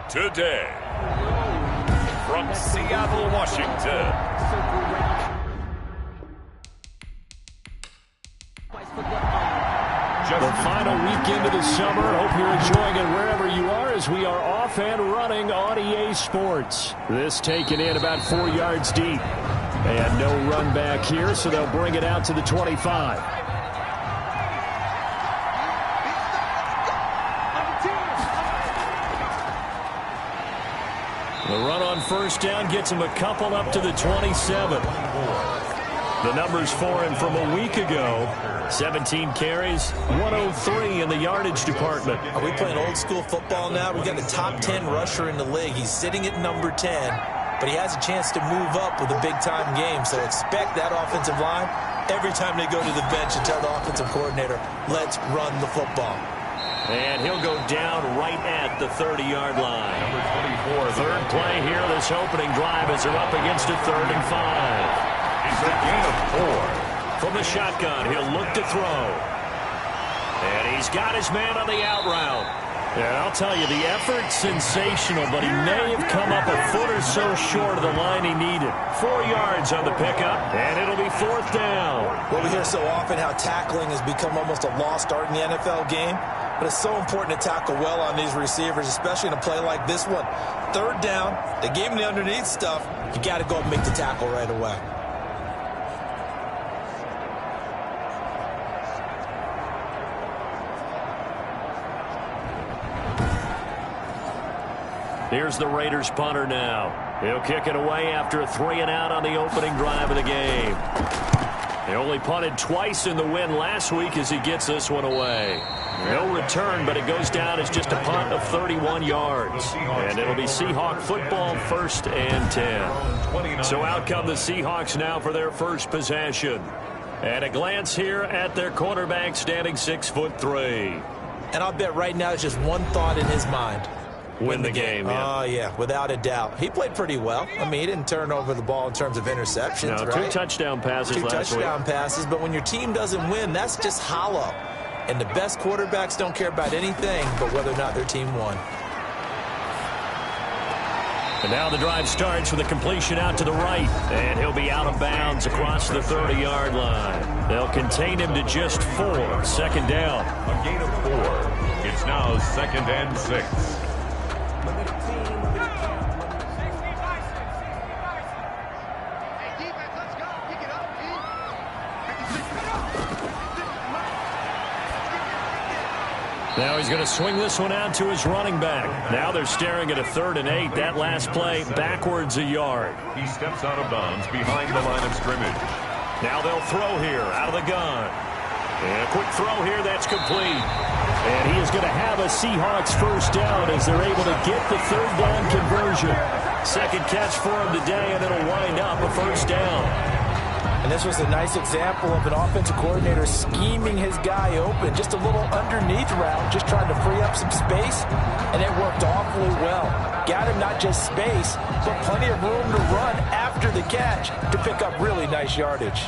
today. From Seattle, Washington. The final weekend of the summer. Hope you're enjoying it wherever you are as we are off and running on EA Sports. This taken in about 4 yards deep. And no run back here, so they'll bring it out to the 25. The run on first down gets him a couple up to the 27. The numbers for him from a week ago: 17 carries, 103 in the yardage department. Are we playing old school football now? We got the top 10 rusher in the league. He's sitting at number 10, but he has a chance to move up with a big-time game. So expect that offensive line every time they go to the bench and tell the offensive coordinator, let's run the football. And he'll go down right at the 30-yard line. Number 24. Third play here, this opening drive as they're up against a 3rd and 5. It's a gain of 4. From the shotgun, he'll look to throw. And he's got his man on the out route. And I'll tell you, the effort's sensational, but he may have come up a foot or so short of the line he needed. 4 yards on the pickup, and it'll be 4th down. Well, we hear so often how tackling has become almost a lost art in the NFL game, but it's so important to tackle well on these receivers, especially in a play like this one. 3rd down, they gave him the underneath stuff. You got to go and make the tackle right away. Here's the Raiders punter now. He'll kick it away after a 3-and-out on the opening drive of the game. They only punted twice in the win last week as he gets this one away. No return, but it goes down as just a punt of 31 yards. And it'll be Seahawk football, 1st and 10. So out come the Seahawks now for their first possession. And a glance here at their quarterback standing 6'3". And I'll bet right now it's just one thought in his mind. Win the game, yeah. Oh, yeah, without a doubt. He played pretty well. I mean, he didn't turn over the ball in terms of interceptions, no, right? 2 touchdown passes last week. 2 touchdown passes, but when your team doesn't win, that's just hollow. And the best quarterbacks don't care about anything but whether or not their team won. And now the drive starts with a completion out to the right. And he'll be out of bounds across the 30-yard line. They'll contain him to just 4. 2nd down. A gain of 4. It's now 2nd and 6. Now he's going to swing this one out to his running back. Now they're staring at a 3rd and 8. That last play backwards a yard. He steps out of bounds behind the line of scrimmage. Now they'll throw here out of the gun. And a quick throw here, that's complete. And he is going to have a Seahawks 1st down as they're able to get the 3rd down conversion. 2nd catch for him today, and it'll wind up a 1st down. And this was a nice example of an offensive coordinator scheming his guy open. Just a little underneath route, just trying to free up some space, and it worked awfully well. Got him not just space, but plenty of room to run after the catch to pick up really nice yardage.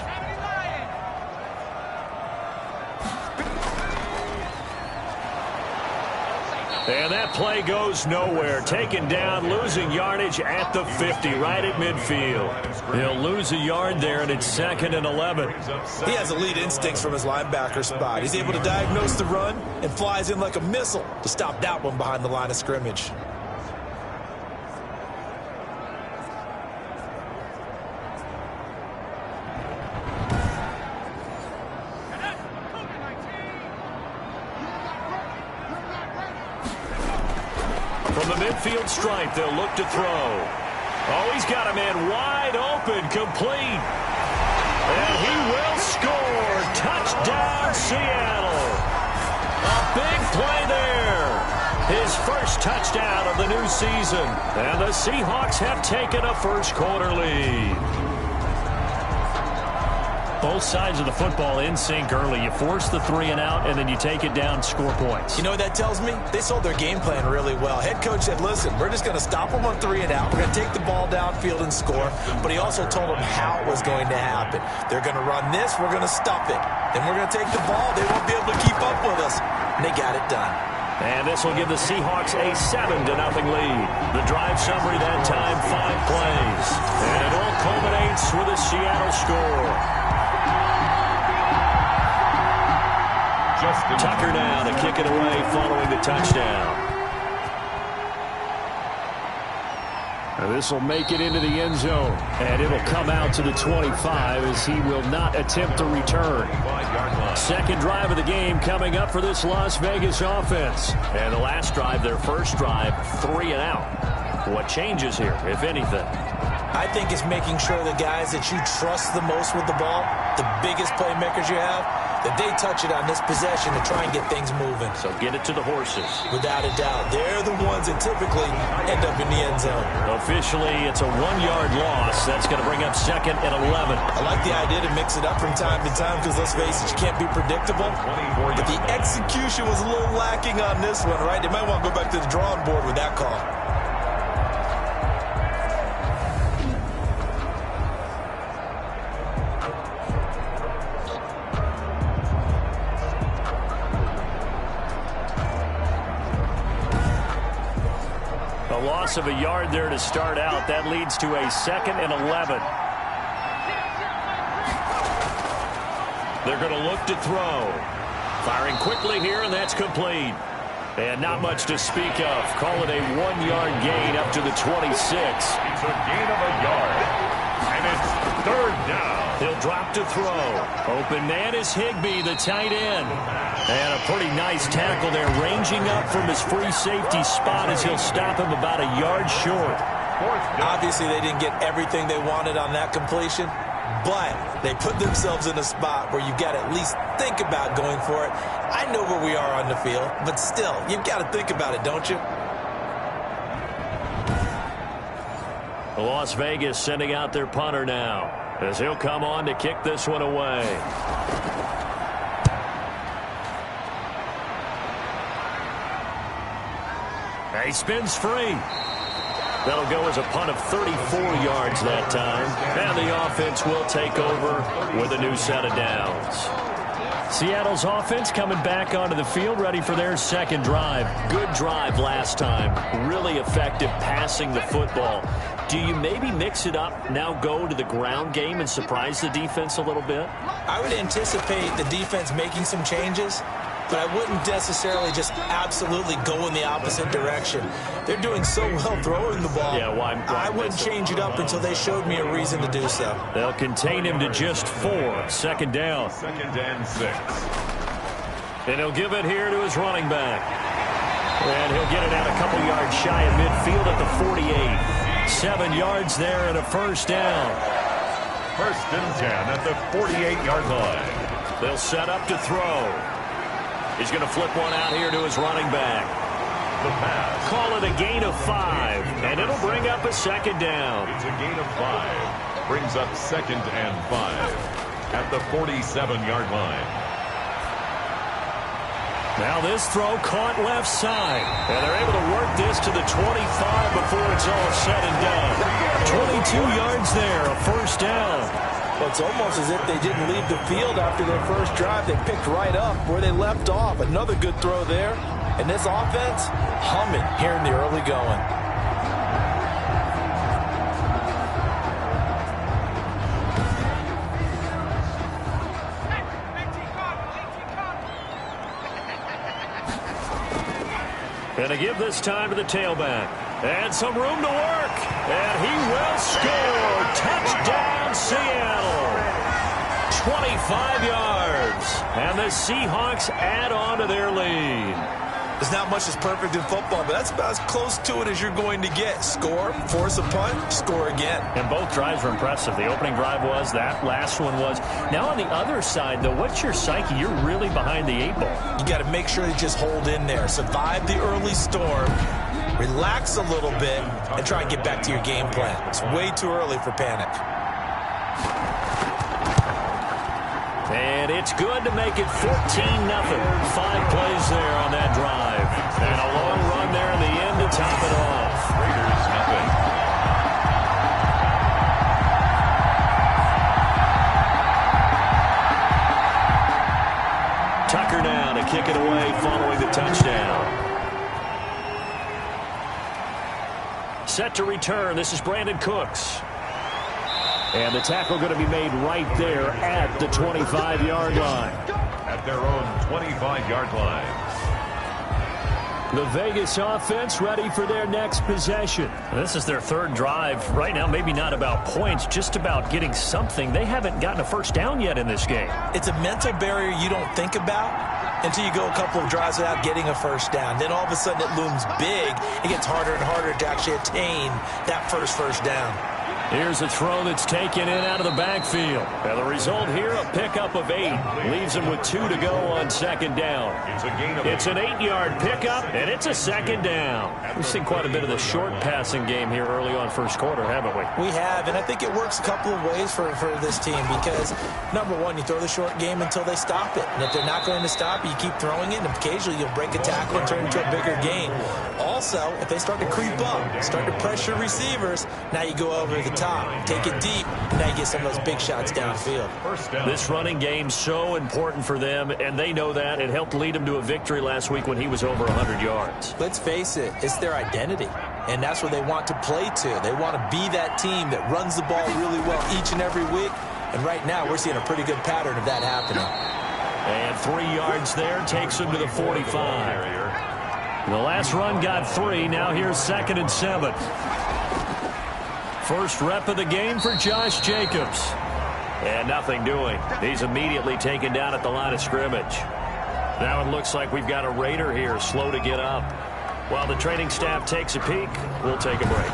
And that play goes nowhere. Taken down, losing yardage at the 50, right at midfield. He'll lose a yard there, and it's 2nd and 11. He has elite instincts from his linebacker spot. He's able to diagnose the run and flies in like a missile to stop that one behind the line of scrimmage. From the midfield stripe, they'll look to throw. Oh, he's got a man wide open, complete. And he will score. Touchdown, Seattle. A big play there. His first touchdown of the new season. And the Seahawks have taken a first-quarter lead. Both sides of the football in sync early. You force the 3-and-out, and then you take it down, score points. You know what that tells me? They sold their game plan really well. Head coach said, listen, we're just going to stop them on 3-and-out. We're going to take the ball downfield and score. But he also told them how it was going to happen. They're going to run this. We're going to stuff it. Then we're going to take the ball. They won't be able to keep up with us. And they got it done. And this will give the Seahawks a 7-0 lead. The drive summary that time, 5 plays. And it all culminates with a Seattle score. Tucker now to kick it away following the touchdown. And this will make it into the end zone. And it'll come out to the 25 as he will not attempt to return. Second drive of the game coming up for this Las Vegas offense. And the last drive, their first drive, 3 and out. What changes here, if anything? I think it's making sure the guys that you trust the most with the ball, the biggest playmakers you have, that they touch it on this possession to try and get things moving. So get it to the horses. Without a doubt. They're the ones that typically end up in the end zone. Officially, it's a 1-yard loss. That's going to bring up 2nd and 11. I like the idea to mix it up from time to time because, let's face it, you can't be predictable. But the execution was a little lacking on this one, right? They might want to go back to the drawing board with that call. A loss of a yard there to start out. That leads to a 2nd and 11. They're going to look to throw. Firing quickly here, and that's complete. And not much to speak of. Call it a 1-yard gain up to the 26. It's a gain of a yard. And it's 3rd down. He'll drop to throw. Open man is Higbee, the tight end. And a pretty nice tackle there, ranging up from his free safety spot as he'll stop him about a yard short. Obviously, they didn't get everything they wanted on that completion, but they put themselves in a spot where you've got to at least think about going for it. I know where we are on the field, but still, you've got to think about it, don't you? Las Vegas sending out their punter now as he'll come on to kick this one away. He spins free. That'll go as a punt of 34 yards that time. And the offense will take over with a new set of downs. Seattle's offense coming back onto the field, ready for their second drive. Good drive last time. Really effective passing the football. Do you maybe mix it up, now go to the ground game and surprise the defense a little bit? I would anticipate the defense making some changes, but I wouldn't necessarily just absolutely go in the opposite direction. They're doing so well throwing the ball. Yeah, well, I wouldn't change it up until they showed me a reason to do so. They'll contain him to just 4. 2nd down. 2nd and 6. And he'll give it here to his running back. And he'll get it out a couple yards shy of midfield at the 48. 7 yards there and a 1st down. 1st and 10 at the 48-yard line. They'll set up to throw. He's going to flip one out here to his running back. The pass. Call it a gain of 5, and it'll bring up a 2nd down. It's a gain of 5. Brings up 2nd and 5 at the 47-yard line. Now this throw caught left side. And they're able to work this to the 25 before it's all said and done. 22 yards there, a 1st down. Well, it's almost as if they didn't leave the field after their first drive. They picked right up where they left off. Another good throw there. And this offense, humming here in the early going. And to give this time to the tailback. And some room to work. And he will score. Touchdown, Seattle. 25 yards. And the Seahawks add on to their lead. There's not much that's perfect in football, but that's about as close to it as you're going to get. Score, force a punt, score again. And both drives were impressive. The opening drive was, that last one was. Now on the other side, though, what's your psyche? You're really behind the 8 ball. You got to make sure you just hold in there. Survive the early storm, relax a little bit, and try and get back to your game plan. It's way too early for panic. And it's good to make it 14-0. 5 plays there on that drive. And a long run there in the end to top it off. Raiders nothing. Tucker now to kick it away following the touchdown. Set to return. This is Brandon Cooks. And the tackle going to be made right there at the 25-yard line. At their own 25-yard line. The Vegas offense ready for their next possession. This is their third drive. Right now, maybe not about points, just about getting something. They haven't gotten a first down yet in this game. It's a mental barrier you don't think about until you go a couple of drives without getting a first down. Then all of a sudden it looms big. It gets harder and harder to actually attain that first down. Here's a throw that's taken in out of the backfield. And the result here, a pickup of 8. Leaves him with 2 to go on second down. It's an 8-yard pickup, and it's a second down. We've seen quite a bit of the short passing game here early on first quarter, haven't we? We have, and I think it works a couple of ways for this team because, number one, you throw the short game until they stop it. And if they're not going to stop it, you keep throwing it, and occasionally you'll break a tackle and turn it into a bigger gain. Also, if they start to creep up, start to pressure receivers, now you go over the top, take it deep, now you get some of those big shots downfield. This running game's so important for them, and they know that. It helped lead them to a victory last week when he was over 100 yards. Let's face it, it's their identity, and that's what they want to play to. They want to be that team that runs the ball really well each and every week, and right now we're seeing a pretty good pattern of that happening. And 3 yards there takes him to the 45. The last run got 3. Now here's 2nd and 7. First rep of the game for Josh Jacobs. And nothing doing. He's immediately taken down at the line of scrimmage. Now it looks like we've got a Raider here, slow to get up. While the training staff takes a peek, we'll take a break.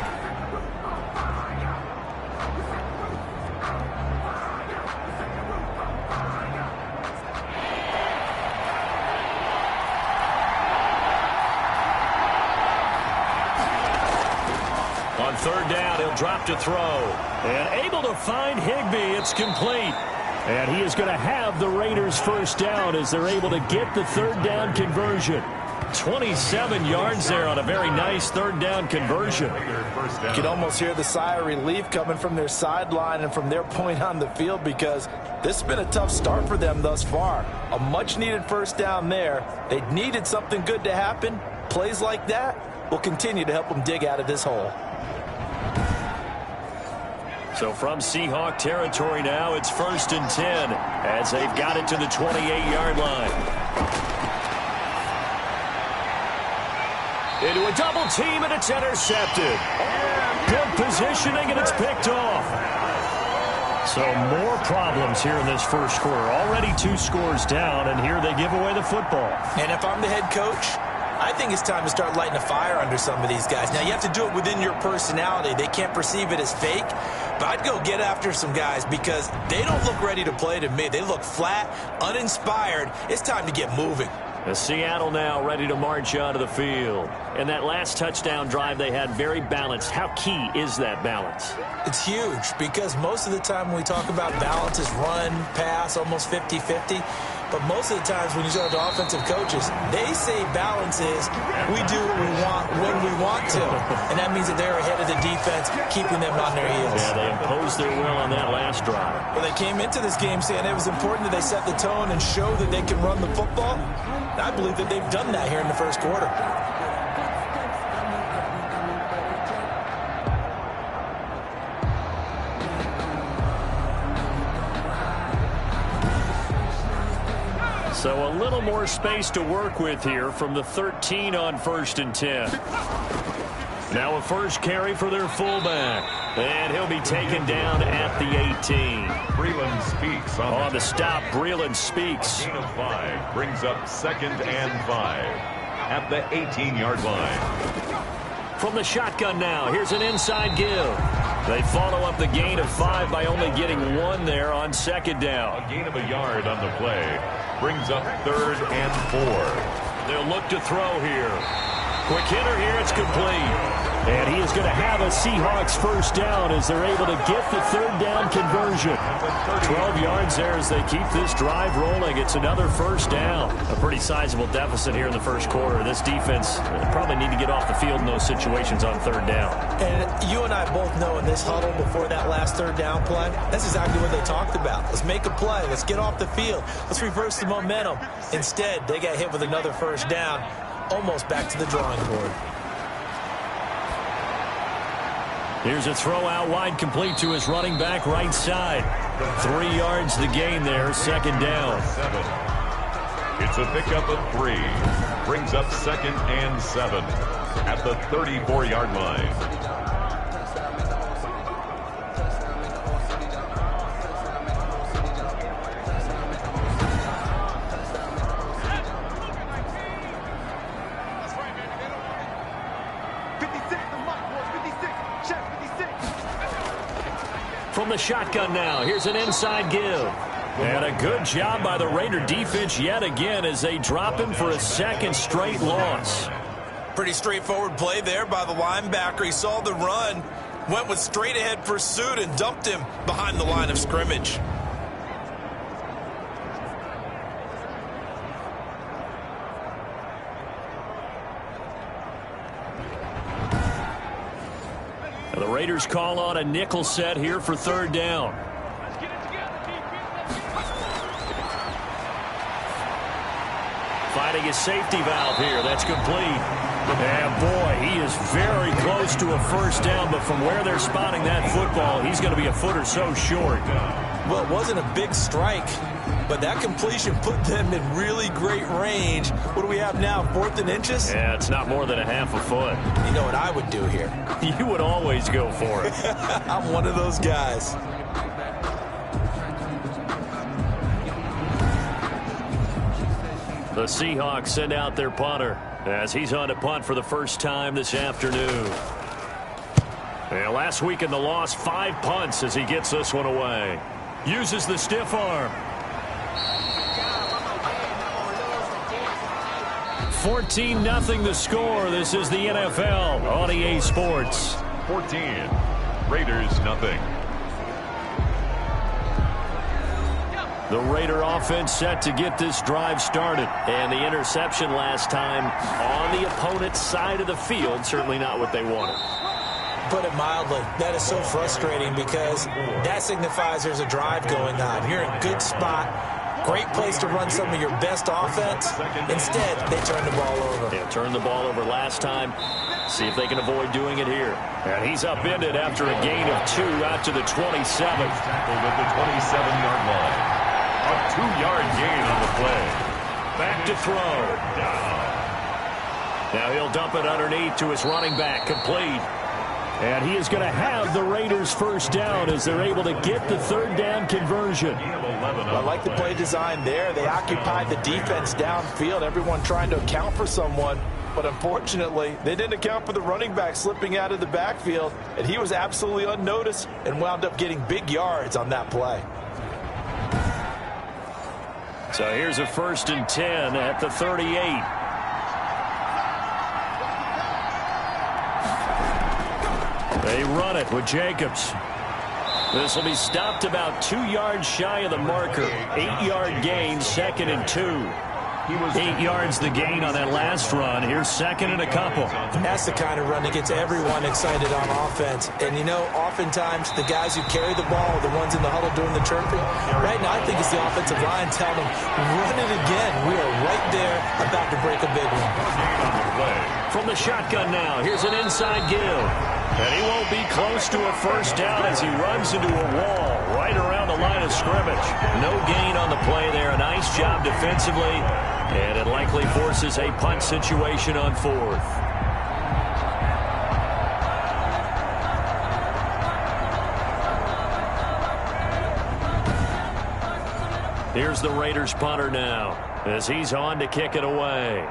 On third down, he'll drop to throw. And able to find Higbee. It's complete. And he is going to have the Raiders first down as they're able to get the third down conversion. 27 yards there on a very nice third down conversion. You can almost hear the sigh of relief coming from their sideline and from their point on the field because this has been a tough start for them thus far. A much-needed first down there. They needed something good to happen. Plays like that will continue to help them dig out of this hole. So from Seahawk territory now, it's 1st and 10 as they've got it to the 28-yard line. Into a double team, and it's intercepted. Good positioning, and it's picked off. So more problems here in this first quarter. Already 2 scores down, and here they give away the football. And if I'm the head coach, I think it's time to start lighting a fire under some of these guys. Now, you have to do it within your personality. They can't perceive it as fake. But I'd go get after some guys because they don't look ready to play to me. They look flat, uninspired. It's time to get moving. Seattle now ready to march onto the field. And that last touchdown drive they had very balanced. How key is that balance? It's huge because most of the time when we talk about balance is run, pass, almost 50-50. But most of the times when you talk to offensive coaches, they say balance is we do what we want when we want to. And that means that they're ahead of the defense, keeping them on their heels. Yeah, they imposed their will on that last drive. Well, they came into this game saying it was important that they set the tone and show that they can run the football. And I believe that they've done that here in the first quarter. So a little more space to work with here from the 13 on 1st and 10. Now a first carry for their fullback. And he'll be taken down at the 18. Breeland Speaks on the stop. Breeland Speaks. Gain of 5 brings up 2nd and 5 at the 18-yard line. From the shotgun now, here's an inside give. They follow up the gain of 5 by only getting 1 there on 2nd down. A gain of a yard on the play brings up 3rd and 4. They'll look to throw here. Quick hitter here, it's complete. And he is going to have a Seahawks first down as they're able to get the third down conversion. 12 yards there as they keep this drive rolling. It's another first down. A pretty sizable deficit here in the first quarter. This defense probably need to get off the field in those situations on third down. And you and I both know in this huddle before that last third down play, that's exactly what they talked about. Let's make a play. Let's get off the field. Let's reverse the momentum. Instead, they got hit with another first down, almost back to the drawing board. Here's a throw out wide, complete to his running back right side. 3 yards the gain there, second down. It's a pickup of 3. Brings up 2nd and 7 at the 34-yard line. From the shotgun now, here's an inside give. And a good job by the Raider defense yet again as they drop him for a 2nd straight loss. Pretty straightforward play there by the linebacker. He saw the run, went with straight-ahead pursuit, and dumped him behind the line of scrimmage. The Raiders call on a nickel set here for 3rd down. Finding his safety valve here. That's complete. And boy, he is very close to a 1st down, but from where they're spotting that football, he's going to be a foot or so short. Well, it wasn't a big strike, but that completion put them in really great range. What do we have now, 4th and inches? Yeah, it's not more than a half a foot. You know what I would do here? You would always go for it. I'm one of those guys. The Seahawks send out their punter as he's on to punt for the first time this afternoon. And last week in the loss, 5 punts as he gets this one away. Uses the stiff arm. 14-0 the score. This is the NFL on EA Sports. 14. Raiders nothing. The Raider offense set to get this drive started. And the interception last time on the opponent's side of the field. Certainly not what they wanted. Put it mildly, that is so frustrating because that signifies there's a drive going on. You're in a good spot. Great place to run some of your best offense. Instead, they turn the ball over. Yeah, turned the ball over last time. See if they can avoid doing it here. And he's upended after a gain of 2 out to the 27. Tackled at the 27-yard line. A 2-yard gain on the play. Back to throw. Now he'll dump it underneath to his running back, complete. And he is going to have the Raiders' first down as they're able to get the 3rd down conversion. I like the play design there. They occupied the defense downfield, everyone trying to account for someone. But unfortunately, they didn't account for the running back slipping out of the backfield. And he was absolutely unnoticed and wound up getting big yards on that play. So here's a 1st and 10 at the 38. They run it with Jacobs. This will be stopped about 2 yards shy of the marker. 8-yard gain, 2nd and 2. 8 yards the gain on that last run. Here's 2nd and a couple. That's the kind of run that gets everyone excited on offense. And, you know, oftentimes the guys who carry the ball are the ones in the huddle doing the chirping. Right now, I think it's the offensive line telling them, run it again. We are right there about to break a big one. From the shotgun now, here's an inside give. And he won't be close to a 1st down as he runs into a wall right around the line of scrimmage. No gain on the play there. A nice job defensively. And it likely forces a punt situation on 4th. Here's the Raiders punter now as he's on to kick it away.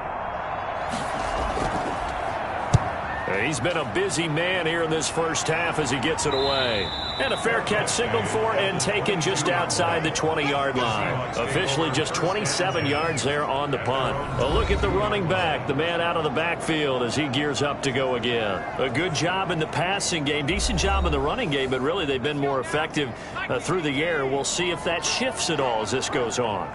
He's been a busy man here in this first half as he gets it away. And a fair catch signaled for and taken just outside the 20-yard line. Officially just 27 yards there on the punt. A look at the running back, the man out of the backfield as he gears up to go again. A good job in the passing game, decent job in the running game, but really they've been more effective through the air. We'll see if that shifts at all as this goes on.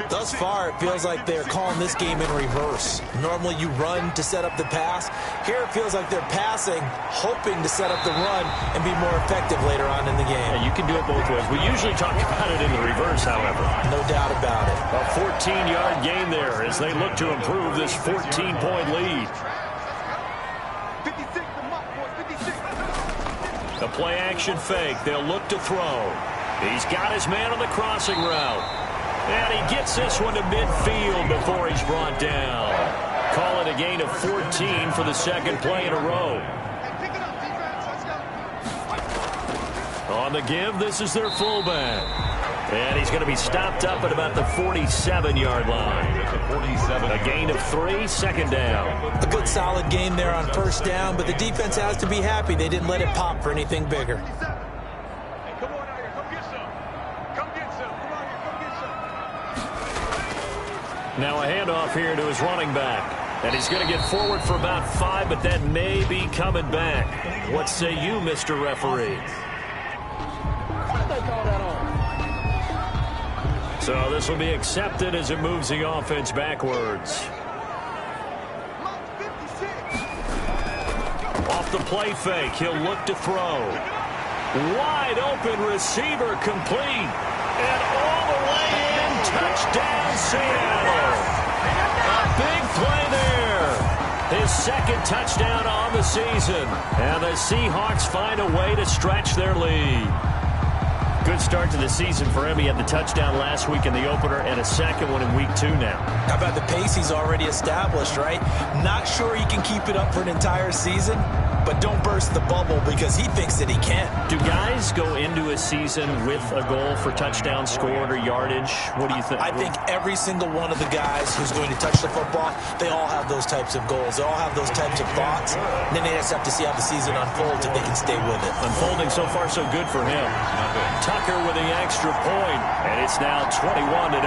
Thus far, it feels like they're calling this game in reverse. Normally, you run to set up the pass. Here, it feels like they're passing, hoping to set up the run and be more effective later on in the game. Yeah, you can do it both ways. We usually talk about it in the reverse, however. No doubt about it. A 14-yard gain there as they look to improve this 14-point lead. A play-action fake. They'll look to throw. He's got his man on the crossing route. And he gets this one to midfield before he's brought down. Call it a gain of 14 for the second play in a row. On the give, this is their fullback. And he's going to be stopped up at about the 47-yard line. A gain of 3, second down. A good solid game there on first down, but the defense has to be happy they didn't let it pop for anything bigger. Now a handoff here to his running back. And he's going to get forward for about 5, but that may be coming back. What say you, Mr. Referee? So this will be accepted as it moves the offense backwards. Off the play fake, he'll look to throw. Wide open receiver complete. And all the way in, touchdown Seattle. A big play there. His second touchdown on the season. And the Seahawks find a way to stretch their lead. Good start to the season for him. He had the touchdown last week in the opener and a second one in week 2 now. How about the pace he's already established, right? Not sure he can keep it up for an entire season, but don't burst the bubble because he thinks that he can. Do guys go into a season with a goal for touchdown scored or yardage? What do you think? I think every single one of the guys who's going to touch the football, they all have those types of goals. They all have those types of thoughts. And then they just have to see how the season unfolds if they can stay with it. Unfolding so far so good for him. Tucker with the extra point, and it's now 21-0.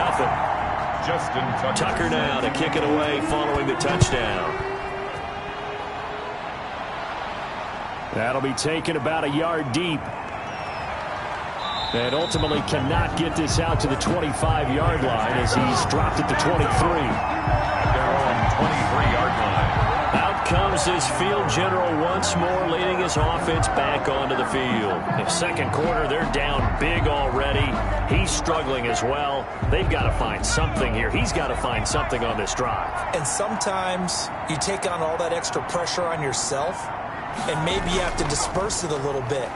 Justin Tucker now to kick it away following the touchdown. That'll be taken about a yard deep. And ultimately cannot get this out to the 25-yard line as he's dropped at the 23. Their own 23-yard line. Out comes his field general once more, leading his offense back onto the field. In second quarter, they're down big already. He's struggling as well. They've got to find something here. He's got to find something on this drive. And sometimes you take on all that extra pressure on yourself, and maybe you have to disperse it a little bit.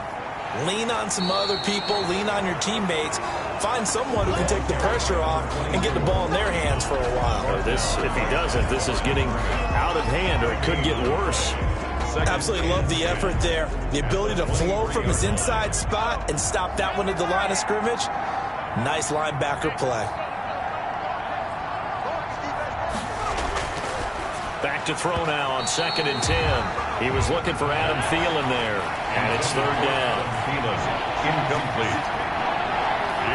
Lean on some other people, lean on your teammates. Find someone who can take the pressure off and get the ball in their hands for a while. Or this, if he doesn't, this is getting out of hand, or it could get worse. Absolutely love the effort there. The ability to flow from his inside spot and stop that one at the line of scrimmage. Nice linebacker play. Back to throw now on 2nd and 10. He was looking for Adam Thielen there. And it's 3rd down. Incomplete.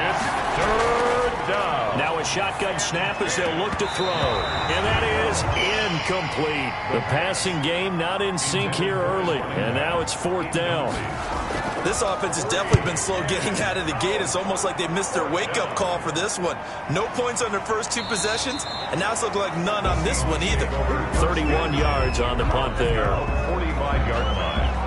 It's 3rd down. Now a shotgun snap as they'll look to throw. And that is incomplete. The passing game not in sync here early. And now it's 4th down. This offense has definitely been slow getting out of the gate. It's almost like they missed their wake-up call for this one. No points on their first 2 possessions, and now it's looking like none on this one either. 31 yards on the punt there. 45-yard line.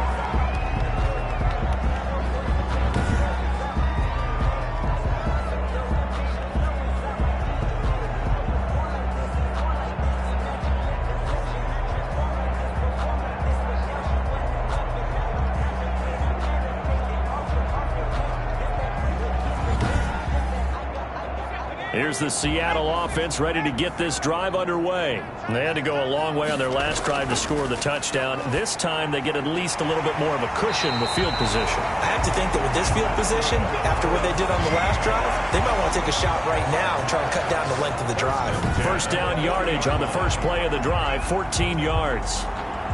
Here's the Seattle offense ready to get this drive underway. They had to go a long way on their last drive to score the touchdown. This time they get at least a little bit more of a cushion with field position. I have to think that with this field position, after what they did on the last drive, they might want to take a shot right now and try and cut down the length of the drive. First down yardage on the first play of the drive, 14 yards.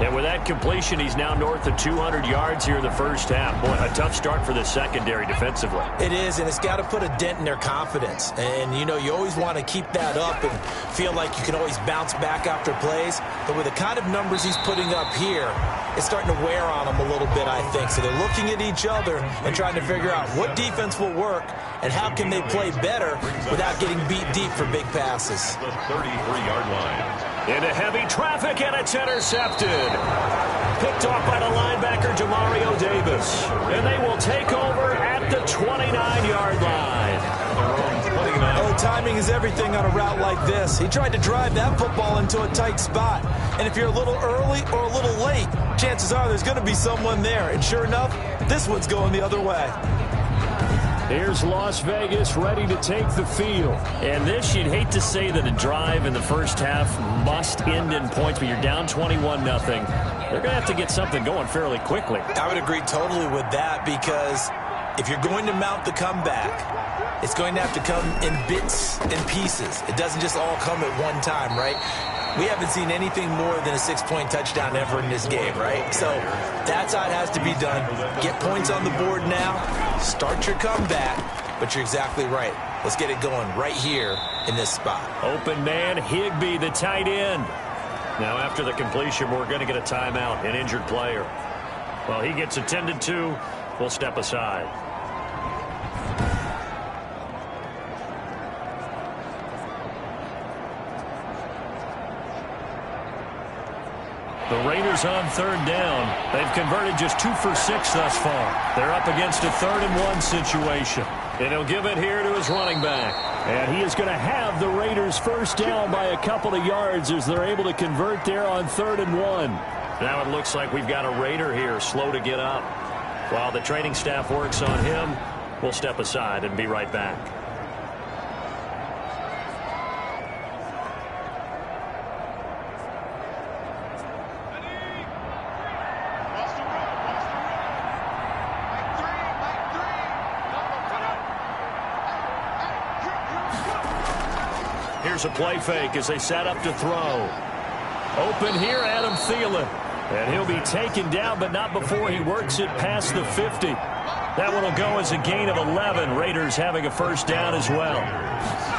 And with that completion, he's now north of 200 yards here in the first half. Boy, a tough start for the secondary defensively. It is, and it's got to put a dent in their confidence. And, you know, you always want to keep that up and feel like you can always bounce back after plays. But with the kind of numbers he's putting up here, it's starting to wear on them a little bit, I think. So they're looking at each other and trying to figure out what defense will work and how can they play better without getting beat deep for big passes. The 33-yard line. Into heavy traffic, and it's intercepted. Picked off by the linebacker, Demario Davis. And they will take over at the 29-yard line. 29. Oh, timing is everything on a route like this. He tried to drive that football into a tight spot. And if you're a little early or a little late, chances are there's going to be someone there. And sure enough, this one's going the other way. Here's Las Vegas ready to take the field. And this, you'd hate to say that a drive in the first half must end in points, but you're down 21-0. They're going to have to get something going fairly quickly. I would agree totally with that, because if you're going to mount the comeback, it's going to have to come in bits and pieces. It doesn't just all come at one time, right? We haven't seen anything more than a 6-point touchdown ever in this game, right? So that's how it has to be done. Get points on the board now. Start your comeback. But you're exactly right. Let's get it going right here in this spot. Open man, Higbee, the tight end. Now after the completion, we're going to get a timeout, an injured player. Well, he gets attended to. We'll step aside. The Raiders on third down. They've converted just 2 for 6 thus far. They're up against a 3rd-and-1 situation. And he'll give it here to his running back. And he is going to have the Raiders first down by a couple of yards as they're able to convert there on 3rd and 1. Now it looks like we've got a Raider here slow to get up. While the training staff works on him, we'll step aside and be right back. Here's a play fake as they set up to throw. Open here, Adam Thielen. And he'll be taken down, but not before he works it past the 50. That one will go as a gain of 11. Raiders having a first down as well.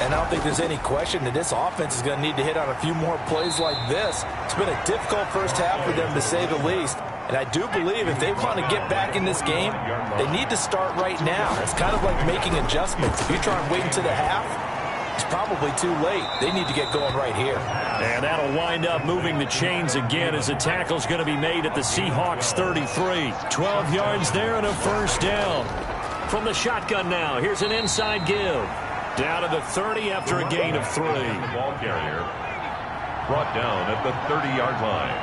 And I don't think there's any question that this offense is going to need to hit on a few more plays like this. It's been a difficult first half for them, to say the least. And I do believe if they want to get back in this game, they need to start right now. It's kind of like making adjustments. If you try and wait until the half, it's probably too late. They need to get going right here. And that'll wind up moving the chains again as the tackle's going to be made at the Seahawks 33. 12 yards there and a first down. From the shotgun now, here's an inside give. Down to the 30 after a gain of 3. The ball carrier brought down at the 30-yard line.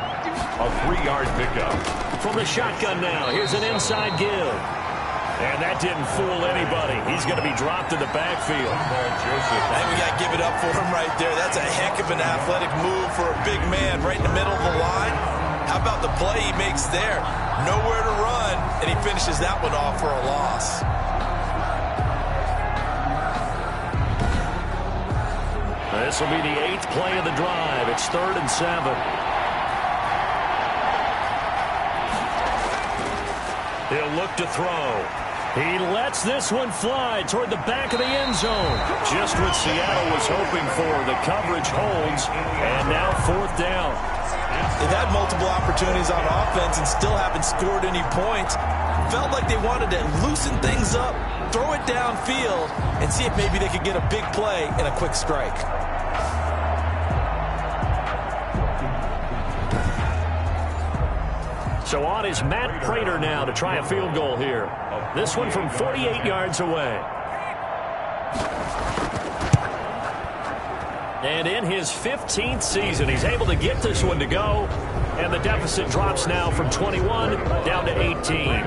A 3-yard pickup. From the shotgun now, here's an inside give. And that didn't fool anybody. He's going to be dropped in the backfield. I think we got to give it up for him right there. That's a heck of an athletic move for a big man right in the middle of the line. How about the play he makes there? Nowhere to run, and he finishes that one off for a loss. This will be the 8th play of the drive. It's 3rd and 7. He'll look to throw. He lets this one fly toward the back of the end zone. Just what Seattle was hoping for. The coverage holds, and now 4th down. They've had multiple opportunities on offense and still haven't scored any points. Felt like they wanted to loosen things up, throw it downfield, and see if maybe they could get a big play and a quick strike. So on is Matt Prater now to try a field goal here. This one from 48 yards away. And in his 15th season, he's able to get this one to go. And the deficit drops now from 21 down to 18.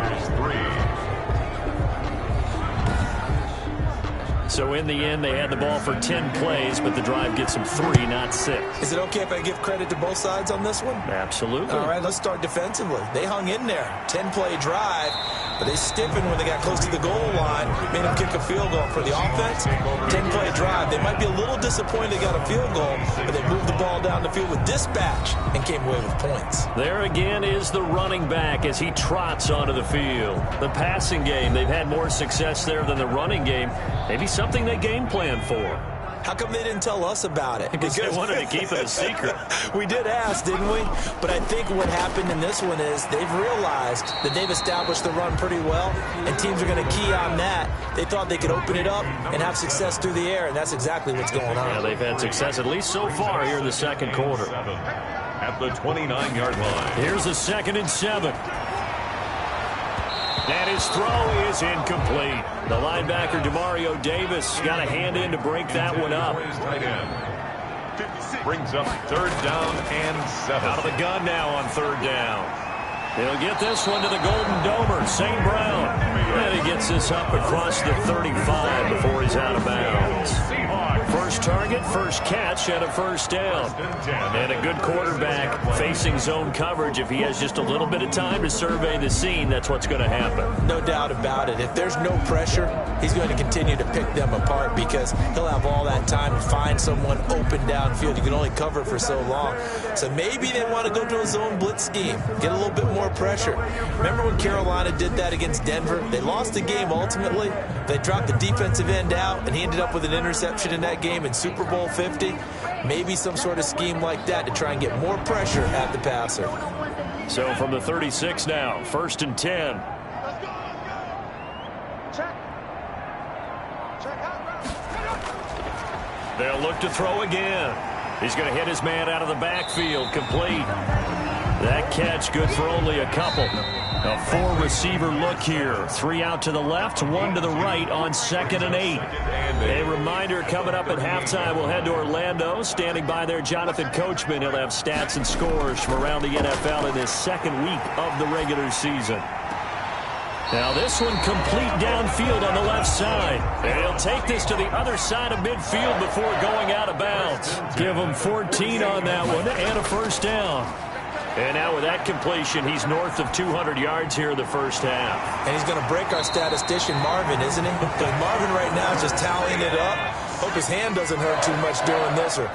So in the end, they had the ball for 10 plays, but the drive gets them 3, not 6. Is it okay if I give credit to both sides on this one? Absolutely. All right, let's start defensively. They hung in there. 10-play drive, but they stiffened when they got close to the goal line, made them kick a field goal. For the offense, 10-play drive. They might be a little disappointed they got a field goal, but they moved the ball down the field with dispatch and came away with points. There again is the running back as he trots onto the field. The passing game, they've had more success there than the running game. Maybe something they game plan for. How come they didn't tell us about it? Because they wanted to keep it a secret. We did ask, didn't we? But I think what happened in this one is they've realized that they've established the run pretty well, and teams are going to key on that. They thought they could open it up and have success through the air, and that's exactly what's going on. Yeah, they've had success at least so far here in the second quarter. At the 29-yard line. Here's a 2nd and 7. And his throw is incomplete. The linebacker, Demario Davis, got a hand in to break that one up. Brings up 3rd down and 7. Out of the gun now on 3rd down. He'll get this one to the Golden Domer, St. Brown. And he gets this up across the 35 before he's out of bounds. First target, first catch, and a 1st down. And a good quarterback facing zone coverage. If he has just a little bit of time to survey the scene, that's what's going to happen. No doubt about it. If there's no pressure, he's going to continue to pick them apart because he'll have all that time to find someone open downfield. You can only cover for so long. So maybe they want to go to a zone blitz scheme, get a little bit more pressure. Remember when Carolina did that against Denver? They lost the game ultimately. They dropped the defensive end out, and he ended up with an interception in that game in Super Bowl 50. Maybe some sort of scheme like that to try and get more pressure at the passer. So from the 36 now, 1st and 10. They'll look to throw again. He's going to hit his man out of the backfield, complete. That catch good for only a couple. A 4-receiver look here. 3 out to the left, 1 to the right on 2nd and 8. A reminder coming up at halftime, we'll head to Orlando. Standing by there, Jonathan Coachman. He'll have stats and scores from around the NFL in this 2nd week of the regular season. Now this one complete downfield on the left side. And he'll take this to the other side of midfield before going out of bounds. Give him 14 on that one and a 1st down. And now with that completion, he's north of 200 yards here in the 1st half. And he's going to break our statistician Marvin, isn't he? Because Marvin right now is just tallying it up. Hope his hand doesn't hurt too much doing this or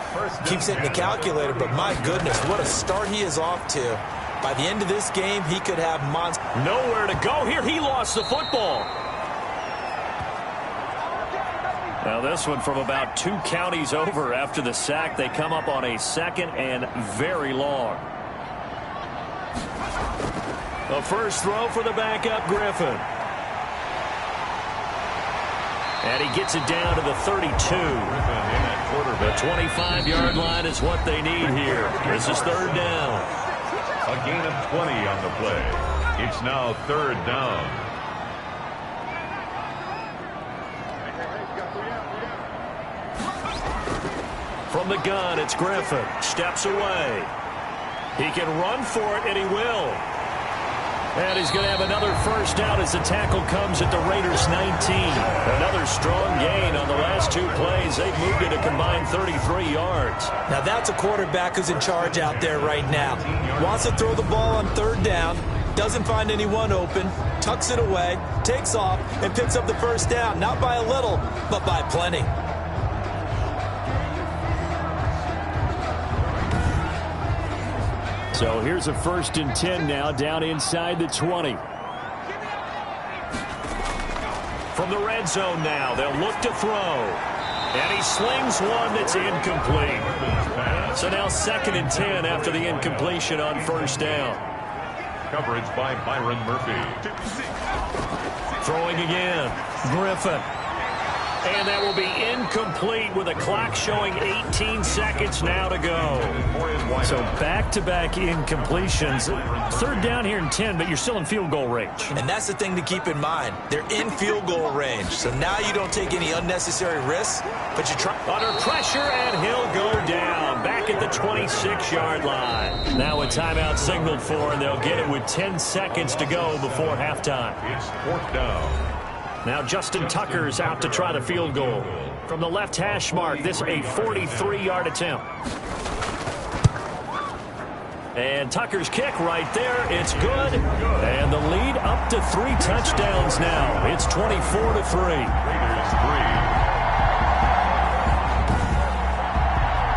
keeps hitting the calculator. But my goodness, what a start he is off to. By the end of this game, he could have monster. Nowhere to go here. He lost the football. Now this one from about 2 counties over after the sack. They come up on a 2nd and very long. A first throw for the backup Griffin. And he gets it down to the 32. The 25-yard line is what they need here. This is 3rd down. A gain of 20 on the play. It's now 3rd down. From the gun, it's Griffin. Steps away. He can run for it, and he will. And he's going to have another 1st down as the tackle comes at the Raiders' 19. Another strong gain on the last 2 plays. They've moved it a combined 33 yards. Now that's a quarterback who's in charge out there right now. Wants to throw the ball on 3rd down. Doesn't find anyone open. Tucks it away. Takes off and picks up the 1st down. Not by a little, but by plenty. So here's a 1st and 10 now down inside the 20. From the red zone now, they'll look to throw. And he slings one that's incomplete. So now 2nd and 10 after the incompletion on 1st down. Coverage by Byron Murphy. Throwing again. Griffin. And that will be incomplete with a clock showing 18 seconds now to go. So back-to-back incompletions. 3rd down here in 10, but you're still in field goal range. And that's the thing to keep in mind. They're in field goal range. So now you don't take any unnecessary risks, but you try. Under pressure, and he'll go down. Back at the 26-yard line. Now a timeout signaled for, and they'll get it with 10 seconds to go before halftime. It's 4th down. Now Justin Tucker's out to try the field goal. From the left hash mark, this a 43-yard attempt. And Tucker's kick right there. It's good. And the lead up to 3 touchdowns now. It's 24-3. Raiders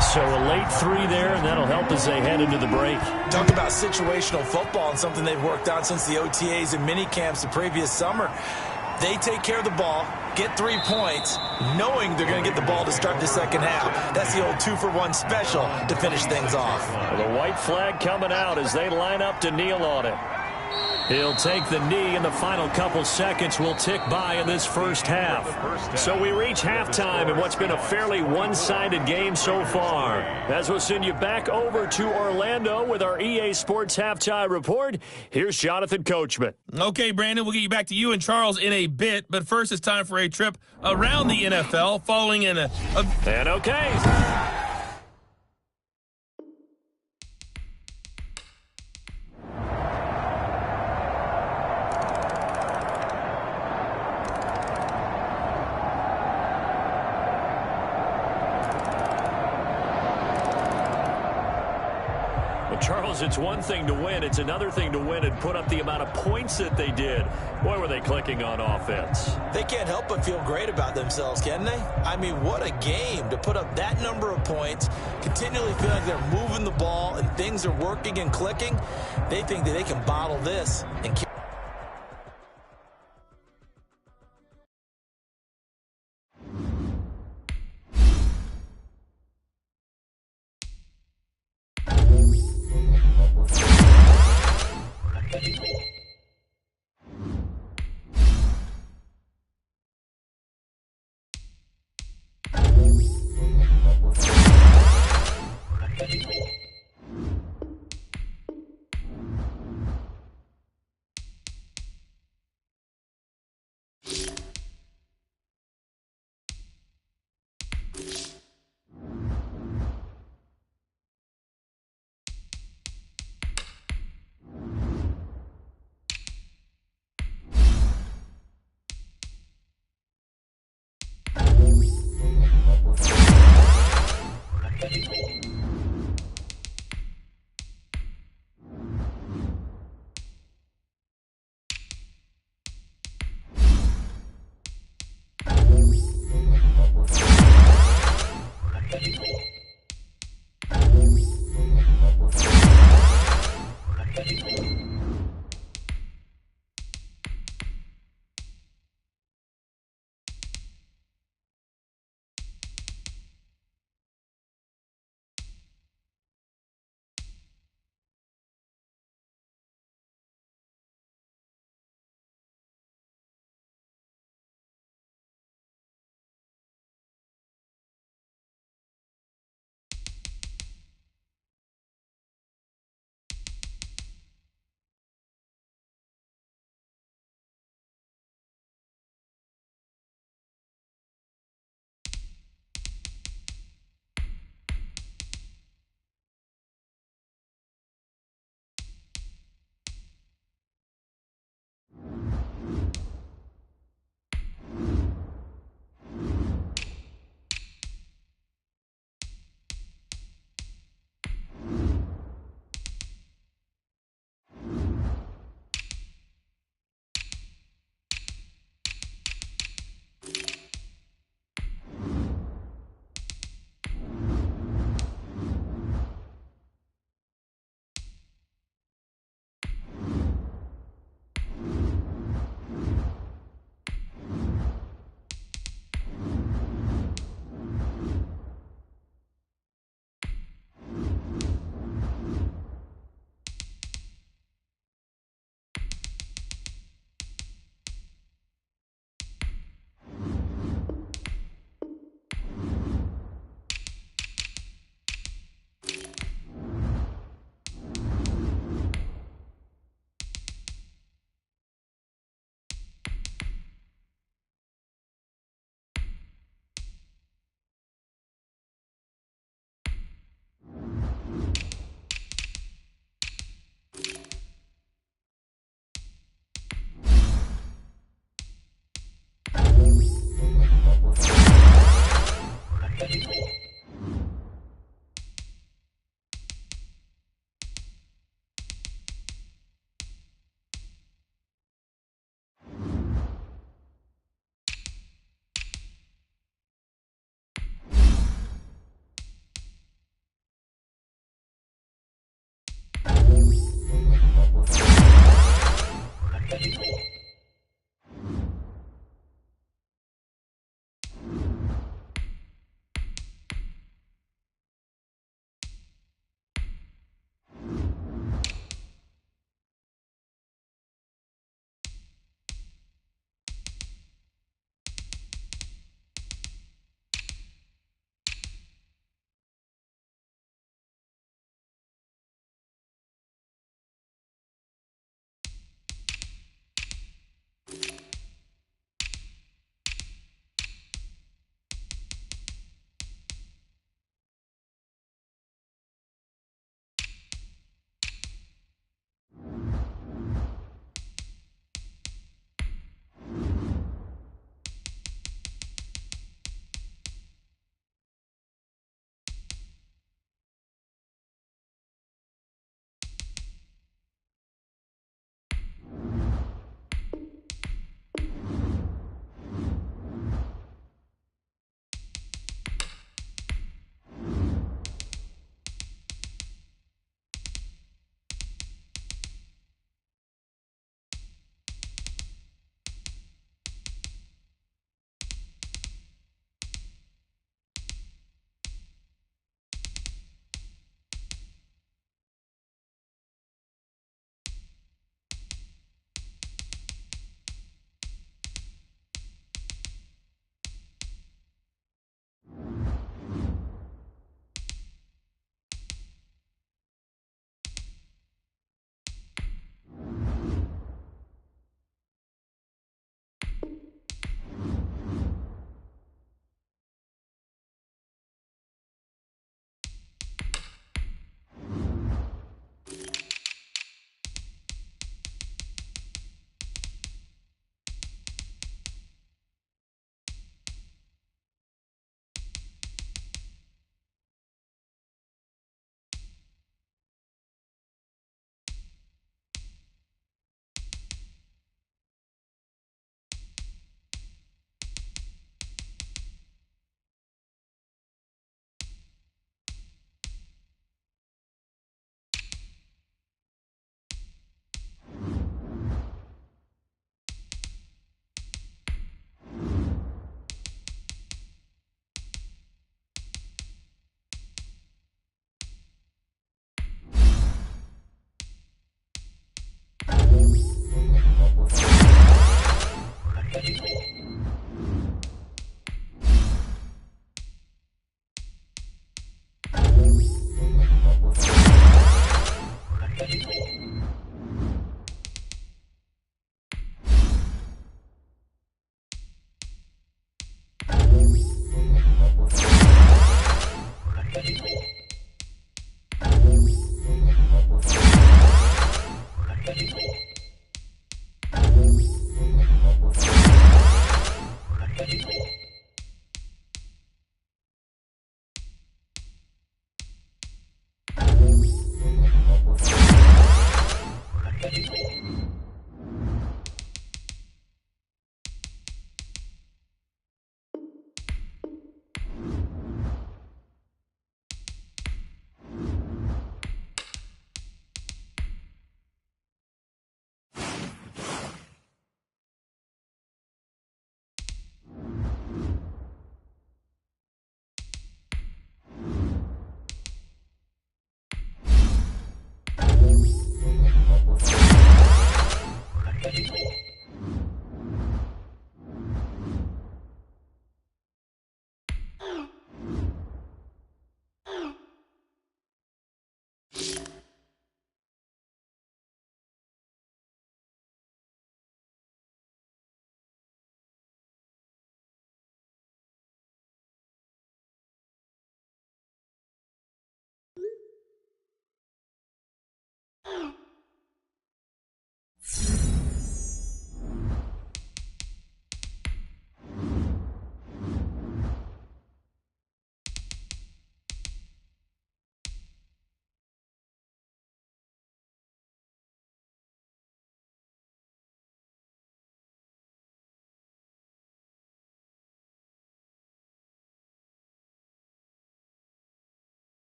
3. So a late 3 there, and that'll help as they head into the break. Talk about situational football and something they've worked on since the OTAs and mini camps the previous summer. They take care of the ball, get 3 points, knowing they're going to get the ball to start the 2nd half. That's the old 2-for-1 special to finish things off. The white flag coming out as they line up to kneel on it. He'll take the knee, and the final couple seconds will tick by in this first half. So we reach halftime in what's been a fairly one-sided game so far. As we'll send you back over to Orlando with our EA Sports Halftime Report, here's Jonathan Coachman. Okay, Brandon, we'll get you back to you and Charles in a bit, but first it's time for a trip around the NFL following in a... And okay. Charles, it's one thing to win. It's another thing to win and put up the amount of points that they did. Boy, were they clicking on offense. They can't help but feel great about themselves, can they? I mean, what a game to put up that number of points, continually feeling like they're moving the ball and things are working and clicking. They think that they can bottle this and keep